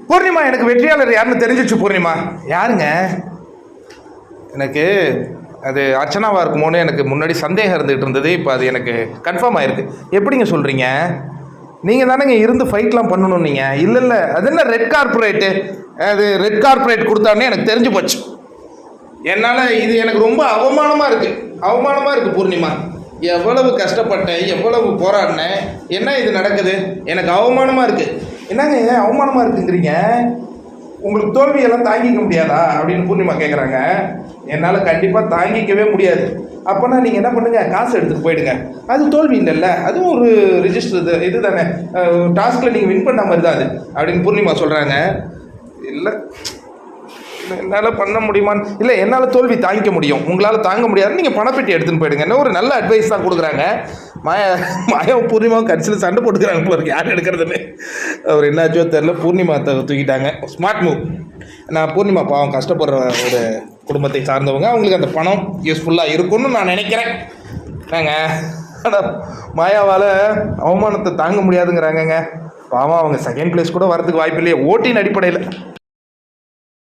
பூர்ணிமா எனக்கு வெற்றியாளர் யாருன்னு தெரிஞ்சிச்சு. பூர்ணிமா யாருங்க? எனக்கு அது அர்ச்சனாவாக இருக்குமோன்னு எனக்கு முன்னாடி சந்தேகம் இருந்துகிட்டு இருந்தது. இப்போ அது எனக்கு கன்ஃபார்ம் ஆயிருக்கு. எப்படிங்க சொல்கிறீங்க? நீங்கள் தானேங்க இருந்து ஃபைட்லாம் பண்ணணும். நீங்கள் இல்லை அது என்ன ரெட் கார்பரேட்டு, அது ரெட் கார்பரேட் கொடுத்தானே எனக்கு தெரிஞ்சு போச்சு. என்னால் இது எனக்கு ரொம்ப அவமானமாக இருக்குது பூர்ணிமா. எவ்வளவு கஷ்டப்பட்டேன், எவ்வளவு போராடினேன், என்ன இது நடக்குது? எனக்கு அவமானமாக இருக்குது. என்னங்க அவமானமாக இருக்குங்கிறீங்க? உங்களுக்கு தோல்வியெல்லாம் தாங்கிக்க முடியாதா அப்படின்னு பூர்ணிமா கேட்குறாங்க. என்னால் கண்டிப்பாக தாங்கிக்கவே முடியாது. அப்போனா நீங்கள் என்ன பண்ணுங்கள், காசு எடுத்துகிட்டு போயிடுங்க. அது தோல்வி இல்லைல்ல, அதுவும் ஒரு ரிஜிஸ்டர் இது தானே, டாஸ்கில் நீங்கள் வின் பண்ண மாதிரி தான் அது அப்படின்னு பூர்ணிமா சொல்கிறாங்க. இல்லை என்னால் பண்ண முடியுமான்னு இல்லை, என்னால் தோல்வி தாங்கிக்க முடியும், உங்களால் தாங்க முடியாது, நீங்கள் பணப்பெட்டி எடுத்துன்னு போயிடுங்க. என்ன ஒரு நல்ல அட்வைஸ் தான் கொடுக்குறாங்க. மாயாவும் பூர்ணிமாவும் கடைசியில் சண்டை போட்டுக்கிறாங்க போல இருக்கு, யார் எடுக்கிறதுன்னு. அவர் என்னாச்சோ தெரில, பூர்ணிமா தூக்கிட்டாங்க. Smart move. நான் பூர்ணிமா பாவம் கஷ்டப்படுற ஒரு குடும்பத்தை சார்ந்தவங்க, அவங்களுக்கு அந்த பணம் யூஸ்ஃபுல்லாக இருக்கும்னு நான் நினைக்கிறேன். ஆனால் மாயாவால் அவமானத்தை தாங்க முடியாதுங்கிறாங்கங்க. பாவம் அவங்க செகண்ட் பிளேஸ் கூட வரதுக்கு வாய்ப்பு இல்லையே ஓட்டின் அடிப்படையில்.